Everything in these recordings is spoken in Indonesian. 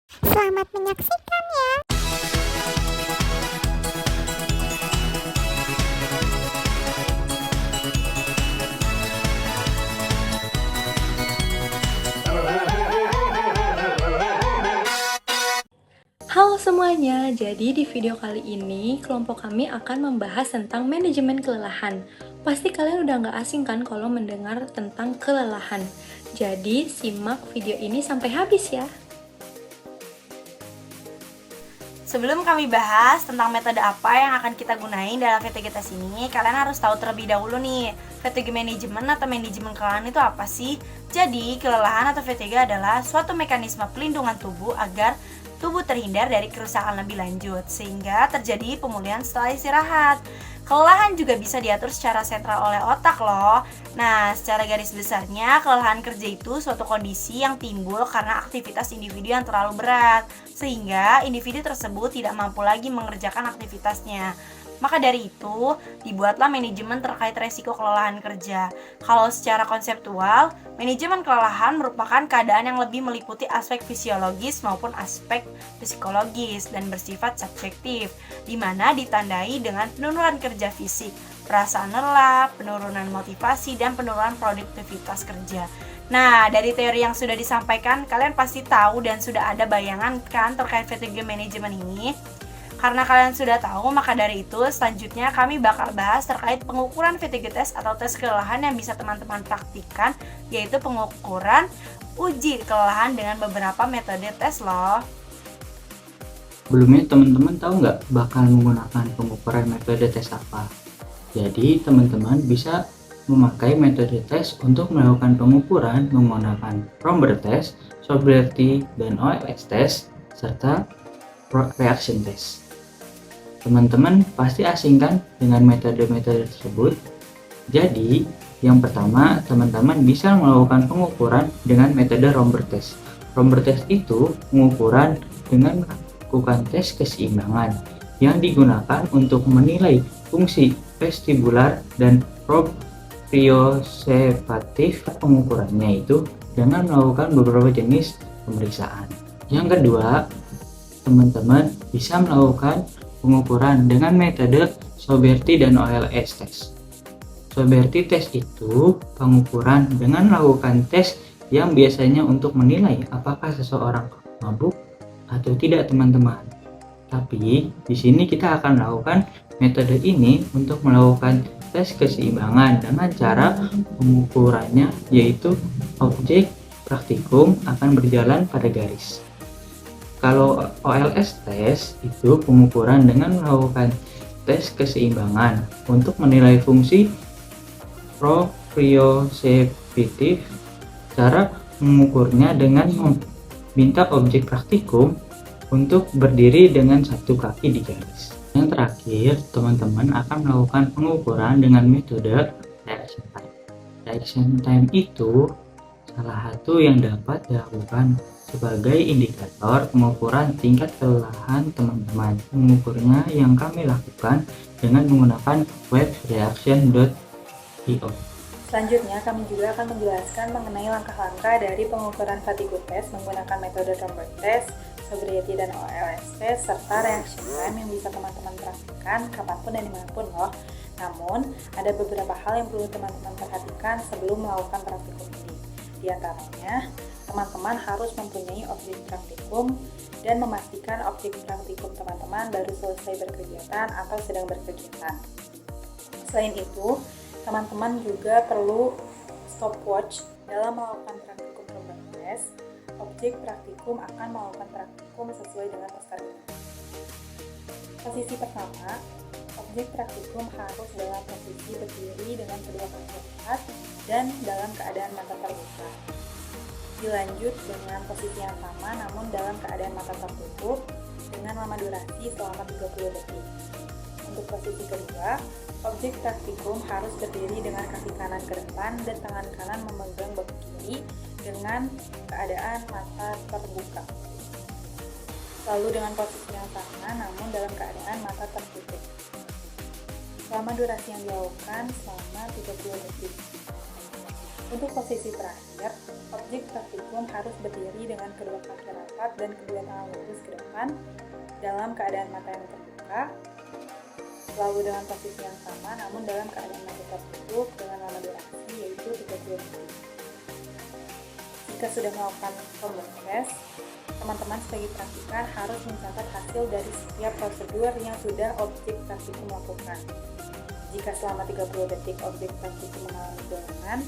Selamat menyaksikan ya. Halo semuanya, jadi di video kali ini kelompok kami akan membahas tentang manajemen kelelahan. Pasti kalian udah nggak asing kan kalau mendengar tentang kelelahan. Jadi simak video ini sampai habis ya. Sebelum kami bahas tentang metode apa yang akan kita gunain dalam VTG tes ini, kalian harus tahu terlebih dahulu nih, VTG manajemen atau manajemen kelelahan itu apa sih? Jadi, kelelahan atau VTG adalah suatu mekanisme pelindungan tubuh agar tubuh terhindar dari kerusakan lebih lanjut, sehingga terjadi pemulihan setelah istirahat. Kelelahan juga bisa diatur secara sentral oleh otak loh. Nah, secara garis besarnya, kelelahan kerja itu suatu kondisi yang timbul karena aktivitas individu yang terlalu berat, sehingga individu tersebut tidak mampu lagi mengerjakan aktivitasnya. Maka dari itu, dibuatlah manajemen terkait resiko kelelahan kerja. Kalau secara konseptual, manajemen kelelahan merupakan keadaan yang lebih meliputi aspek fisiologis maupun aspek psikologis dan bersifat subjektif, di mana ditandai dengan penurunan kerja fisik, perasaan lelah, penurunan motivasi, dan penurunan produktivitas kerja. Nah, dari teori yang sudah disampaikan, kalian pasti tahu dan sudah ada bayangan kan terkait VTG manajemen ini. Karena kalian sudah tahu, maka dari itu selanjutnya kami bakal bahas terkait pengukuran VTG test atau tes kelelahan yang bisa teman-teman praktikkan, yaitu pengukuran uji kelelahan dengan beberapa metode tes loh. Sebelumnya teman-teman tahu nggak bakal menggunakan pengukuran metode tes apa? Jadi teman-teman bisa memakai metode tes untuk melakukan pengukuran menggunakan Romber test, Sobriety, dan OLS test, serta reaction test. Teman-teman pasti asing kan dengan metode-metode tersebut? Jadi, yang pertama, teman-teman bisa melakukan pengukuran dengan metode Romber test. Romber test itu pengukuran dengan melakukan tes keseimbangan yang digunakan untuk menilai fungsi vestibular dan proprioceptif. Pengukurannya itu dengan melakukan beberapa jenis pemeriksaan. Yang kedua, teman-teman bisa melakukan pengukuran dengan metode Sobriety dan OLS test. Sobriety test itu pengukuran dengan melakukan tes yang biasanya untuk menilai apakah seseorang mabuk atau tidak, teman-teman. Tapi di sini kita akan melakukan metode ini untuk melakukan tes keseimbangan dengan cara pengukurannya yaitu objek praktikum akan berjalan pada garis. Kalau OLS test itu pengukuran dengan melakukan tes keseimbangan untuk menilai fungsi proprioceptif. Cara mengukurnya dengan meminta objek praktikum untuk berdiri dengan satu kaki di garis. Yang terakhir, teman-teman akan melakukan pengukuran dengan metode reaction time. Reaction time itu salah satu yang dapat dilakukan sebagai indikator pengukuran tingkat kelelahan teman-teman. Mengukurnya yang kami lakukan dengan menggunakan webreaction.io. Selanjutnya kami juga akan menjelaskan mengenai langkah-langkah dari pengukuran fatigue test menggunakan metode Romber test, Sobriety dan OLS test, serta reaction time yang bisa teman-teman praktikkan kapanpun dan dimanapun loh. Namun, ada beberapa hal yang perlu teman-teman perhatikan sebelum melakukan praktikum ini. Di antaranya, teman-teman harus mempunyai objek praktikum dan memastikan objek praktikum teman-teman baru selesai berkegiatan atau sedang berkegiatan. Selain itu, teman-teman juga perlu stopwatch dalam melakukan praktikum Romber test. Objek praktikum akan melakukan praktikum sesuai dengan pasar ini. Posisi pertama, objek praktikum harus dalam posisi berdiri dengan kedua kaki lipat dan dalam keadaan mata terbuka. Dilanjut dengan posisi yang sama namun dalam keadaan mata tertutup dengan lama durasi selama 30 detik. Untuk posisi kedua, objek praktikum harus berdiri dengan kaki kanan ke depan dan tangan kanan memegang bahu kiri dengan keadaan mata terbuka. Lalu dengan posisi yang sama namun dalam keadaan mata tertutup. Selama durasi yang dilakukan selama 30 detik. Untuk posisi terakhir, objek praktikum harus berdiri dengan kedua kaki rapat dan kedua tangan lurus ke depan dalam keadaan mata yang terbuka, selalu dengan posisi yang sama namun dalam keadaan mata tertutup dengan lama durasi yaitu 30 detik. Jika sudah melakukan kelompok tes, teman-teman sebagai praktikan harus mencatat hasil dari setiap prosedur yang sudah objek praktikum lakukan. Jika selama 30 detik objek praktikum mengalami goyangan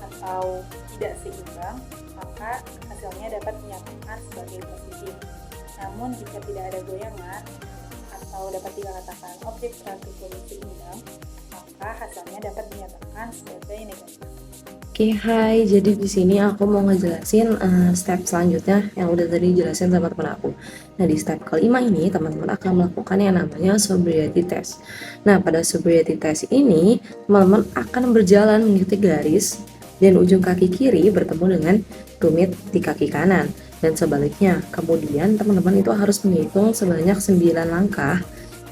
atau tidak seimbang, maka hasilnya dapat dinyatakan sebagai positif. Namun jika tidak ada goyangan atau dapat dikatakan objek praktikum seimbang, maka hasilnya dapat dinyatakan sebagai negatif. Oke, hai. Jadi di sini aku mau ngejelasin step selanjutnya yang udah tadi jelasin sama teman aku. Nah, di step kelima ini teman-teman akan melakukan yang namanya sobriety test. Nah, pada sobriety test ini teman-teman akan berjalan mengikuti garis dan ujung kaki kiri bertemu dengan tumit di kaki kanan dan sebaliknya. Kemudian teman-teman itu harus menghitung sebanyak 9 langkah.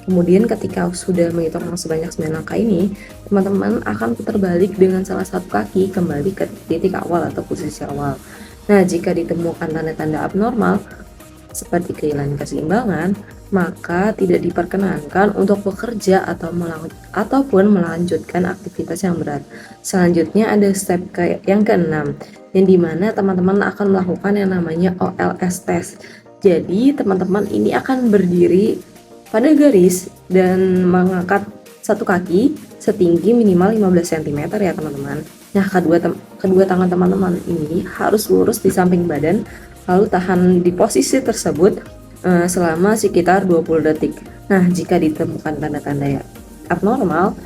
Kemudian ketika sudah menghitung sebanyak 9 langkah ini, teman-teman akan putar balik dengan salah satu kaki kembali ke titik awal atau posisi awal. Nah, jika ditemukan tanda-tanda abnormal seperti kehilangan keseimbangan, maka tidak diperkenankan untuk bekerja ataupun melanjutkan aktivitas yang berat. Selanjutnya ada step yang keenam, yang dimana teman-teman akan melakukan yang namanya OLS test. Jadi teman-teman ini akan berdiri pada garis dan mengangkat satu kaki setinggi minimal 15 cm ya teman-teman. Nah, kedua tangan teman-teman ini harus lurus di samping badan, lalu tahan di posisi tersebut selama sekitar 20 detik. Nah, jika ditemukan tanda-tanda yang abnormal,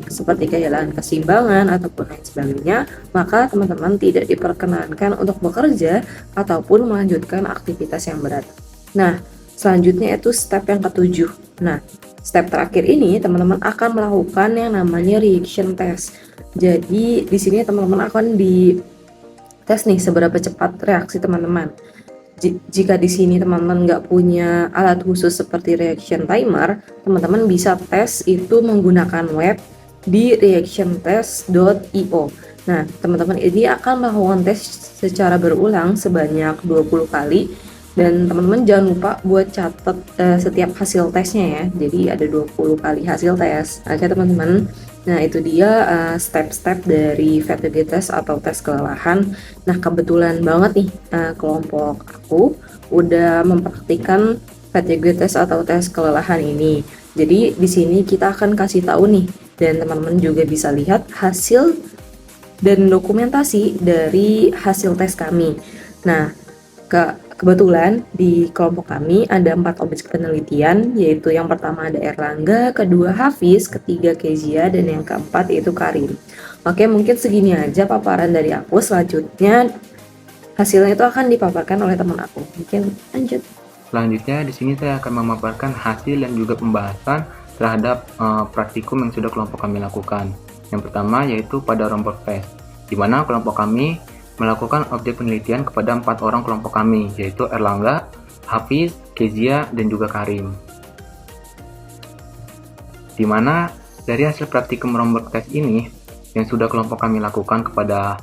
seperti kehilangan keseimbangan ataupun lain sebagainya, maka teman-teman tidak diperkenankan untuk bekerja ataupun melanjutkan aktivitas yang berat. Nah, selanjutnya itu step yang ketujuh. Nah, step terakhir ini teman-teman akan melakukan yang namanya reaction test. Jadi di sini teman-teman akan dites nih seberapa cepat reaksi teman-teman. Jika di sini teman-teman nggak punya alat khusus seperti reaction timer, teman-teman bisa tes itu menggunakan web di reactiontest.io. Nah, teman-teman ini akan melakukan tes secara berulang sebanyak 20 kali. Dan teman-teman jangan lupa buat catat setiap hasil tesnya ya. Jadi ada 20 kali hasil tes. Oke teman-teman. Nah, itu dia step-step dari fatigue test atau tes kelelahan. Nah, kebetulan banget nih kelompok aku udah mempraktikkan fatigue test atau tes kelelahan ini. Jadi di sini kita akan kasih tahu nih, dan teman-teman juga bisa lihat hasil dan dokumentasi dari hasil tes kami. Nah, kebetulan di kelompok kami ada 4 objek penelitian, yaitu yang pertama ada Erlangga, kedua Hafiz, ketiga Kezia, dan yang keempat yaitu Karim. Oke, mungkin segini aja paparan dari aku. Selanjutnya hasilnya itu akan dipaparkan oleh teman aku. Mungkin lanjut. Selanjutnya di sini saya akan memaparkan hasil dan juga pembahasan terhadap praktikum yang sudah kelompok kami lakukan. Yang pertama yaitu pada rombok tes, di mana kelompok kami melakukan objek penelitian kepada 4 orang kelompok kami, yaitu Erlangga, Hafiz, Kezia, dan juga Karim. Di mana dari hasil praktikum rombok tes ini yang sudah kelompok kami lakukan kepada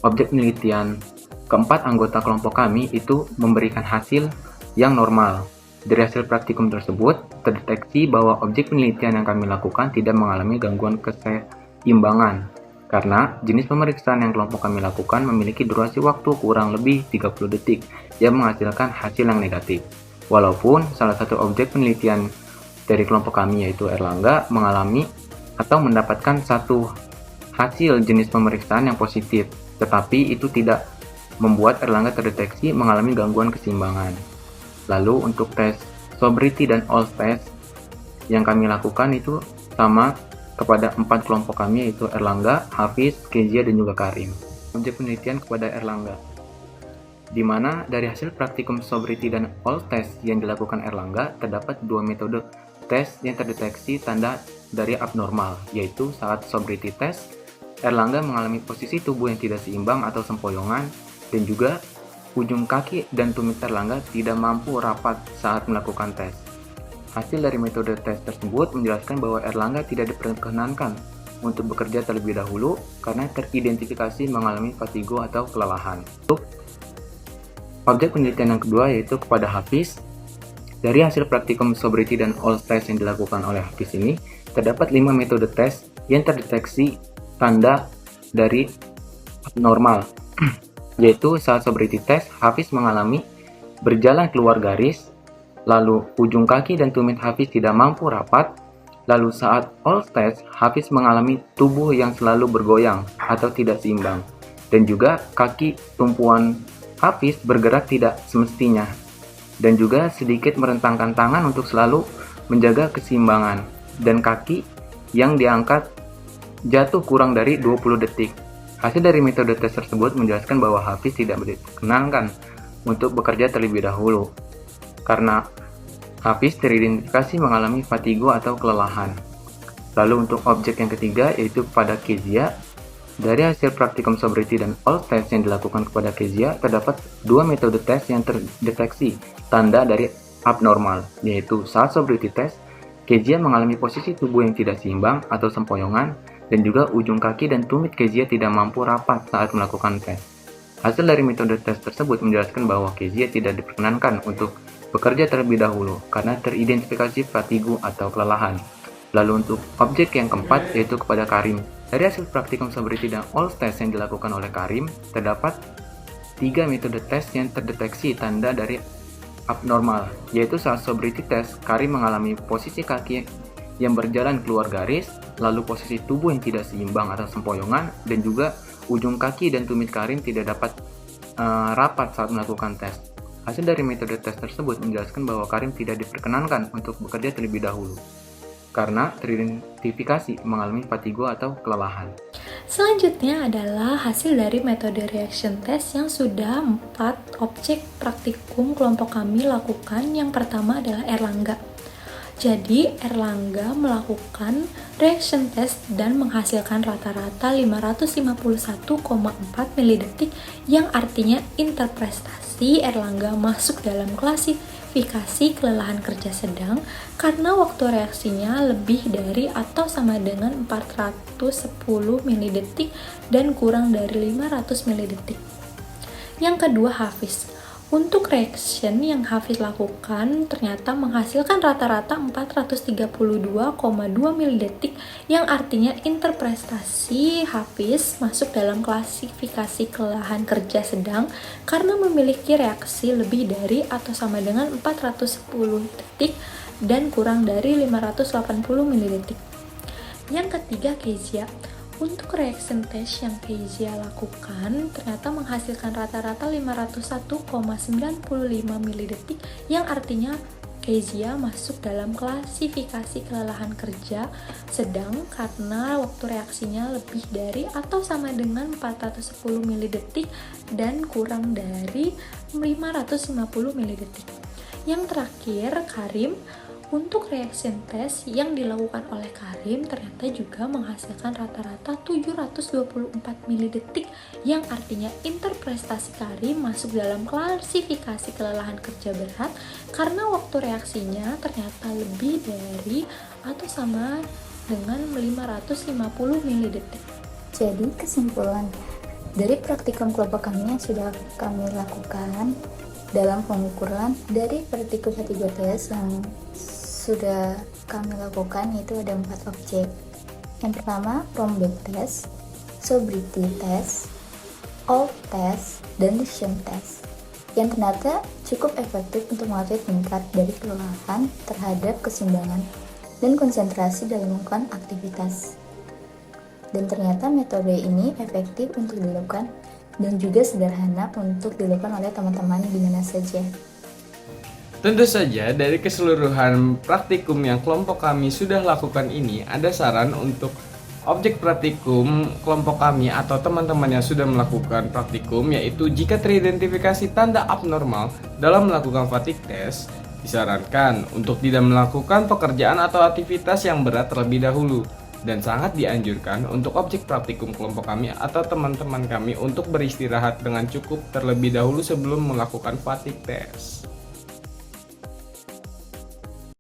objek penelitian keempat anggota kelompok kami itu memberikan hasil yang normal. Dari hasil praktikum tersebut terdeteksi bahwa objek penelitian yang kami lakukan tidak mengalami gangguan keseimbangan. Karena jenis pemeriksaan yang kelompok kami lakukan memiliki durasi waktu kurang lebih 30 detik yang menghasilkan hasil yang negatif. Walaupun salah satu objek penelitian dari kelompok kami yaitu Erlangga mengalami atau mendapatkan satu hasil jenis pemeriksaan yang positif, tetapi itu tidak membuat Erlangga terdeteksi mengalami gangguan keseimbangan. Lalu untuk tes sobriety dan all test yang kami lakukan itu sama kepada 4 kelompok kami yaitu Erlangga, Hafiz, Kezia, dan juga Karim. Objek penelitian kepada Erlangga, di mana dari hasil praktikum sobriety dan all test yang dilakukan Erlangga terdapat 2 metode tes yang terdeteksi tanda dari abnormal, yaitu saat sobriety test Erlangga mengalami posisi tubuh yang tidak seimbang atau sempoyongan, dan juga ujung kaki dan tumit Erlangga tidak mampu rapat saat melakukan tes. Hasil dari metode tes tersebut menjelaskan bahwa Erlangga tidak diperkenankan untuk bekerja terlebih dahulu karena teridentifikasi mengalami fatigo atau kelelahan. Untuk objek penelitian yang kedua yaitu kepada Hafiz. Dari hasil praktikum sobriety dan all stress yang dilakukan oleh Hafiz ini, terdapat 5 metode tes yang terdeteksi tanda dari abnormal, yaitu saat sobriety test, Hafiz mengalami berjalan keluar garis, lalu ujung kaki dan tumit Hafiz tidak mampu rapat, lalu saat all stress, Hafiz mengalami tubuh yang selalu bergoyang atau tidak seimbang, dan juga kaki tumpuan Hafiz bergerak tidak semestinya, dan juga sedikit merentangkan tangan untuk selalu menjaga keseimbangan, dan kaki yang diangkat jatuh kurang dari 20 detik. Hasil dari metode tes tersebut menjelaskan bahwa Hafiz tidak diperkenankan untuk bekerja terlebih dahulu, karena Hafiz teridentifikasi mengalami fatigo atau kelelahan. Lalu untuk objek yang ketiga yaitu kepada Kezia. Dari hasil praktikum sobriety dan all test yang dilakukan kepada Kezia, terdapat 2 metode tes yang terdeteksi tanda dari abnormal, yaitu saat sobriety test, Kezia mengalami posisi tubuh yang tidak seimbang atau sempoyongan, dan juga ujung kaki dan tumit Kezia tidak mampu rapat saat melakukan tes. Hasil dari metode tes tersebut menjelaskan bahwa Kezia tidak diperkenankan untuk bekerja terlebih dahulu karena teridentifikasi fatigo atau kelelahan. Lalu untuk objek yang keempat yaitu kepada Karim. Dari hasil praktikum sobriety dan all test yang dilakukan oleh Karim, terdapat 3 metode tes yang terdeteksi tanda dari abnormal, yaitu saat sobriety test, Karim mengalami posisi kaki yang berjalan keluar garis, lalu posisi tubuh yang tidak seimbang atau sempoyongan, dan juga ujung kaki dan tumit Karim tidak dapat rapat saat melakukan tes. Hasil dari metode tes tersebut menjelaskan bahwa Karim tidak diperkenankan untuk bekerja terlebih dahulu karena teridentifikasi mengalami fatigo atau kelelahan. Selanjutnya adalah hasil dari metode reaction test yang sudah 4 objek praktikum kelompok kami lakukan. Yang pertama adalah Erlangga. Jadi Erlangga melakukan reaction test dan menghasilkan rata-rata 551,4 milidetik, yang artinya interprestasi Erlangga masuk dalam klasifikasi kelelahan kerja sedang karena waktu reaksinya lebih dari atau sama dengan 410 milidetik dan kurang dari 500 milidetik. Yang kedua Hafiz. Untuk reaction yang Hafiz lakukan ternyata menghasilkan rata-rata 432,2 milidetik, yang artinya interprestasi Hafiz masuk dalam klasifikasi kelelahan kerja sedang karena memiliki reaksi lebih dari atau sama dengan 410 detik dan kurang dari 580 milidetik. Yang ketiga Kezia. Untuk reaction test yang Kezia lakukan ternyata menghasilkan rata-rata 501,95 milidetik, yang artinya Kezia masuk dalam klasifikasi kelelahan kerja sedang karena waktu reaksinya lebih dari atau sama dengan 410 milidetik dan kurang dari 550 milidetik. Yang terakhir Karim. Untuk reaction test yang dilakukan oleh Karim ternyata juga menghasilkan rata-rata 724 milidetik, yang artinya interprestasi Karim masuk dalam klasifikasi kelelahan kerja berat karena waktu reaksinya ternyata lebih dari atau sama dengan 550 milidetik. Jadi kesimpulan dari praktikum kelompok kami yang sudah kami lakukan dalam pengukuran dari praktikum fatigo test yang sudah kami lakukan, yaitu ada 4 objek. Yang pertama Rombeck test, sobriety test, all test, dan decision test, yang ternyata cukup efektif untuk mengatur tingkat dari kelelahan terhadap keseimbangan dan konsentrasi dalam melakukan aktivitas. Dan ternyata metode ini efektif untuk dilakukan dan juga sederhana untuk dilakukan oleh teman-teman di mana saja. Tentu saja dari keseluruhan praktikum yang kelompok kami sudah lakukan ini, ada saran untuk objek praktikum kelompok kami atau teman-teman yang sudah melakukan praktikum, yaitu jika teridentifikasi tanda abnormal dalam melakukan fatigue test, disarankan untuk tidak melakukan pekerjaan atau aktivitas yang berat terlebih dahulu, dan sangat dianjurkan untuk objek praktikum kelompok kami atau teman-teman kami untuk beristirahat dengan cukup terlebih dahulu sebelum melakukan fatigue test.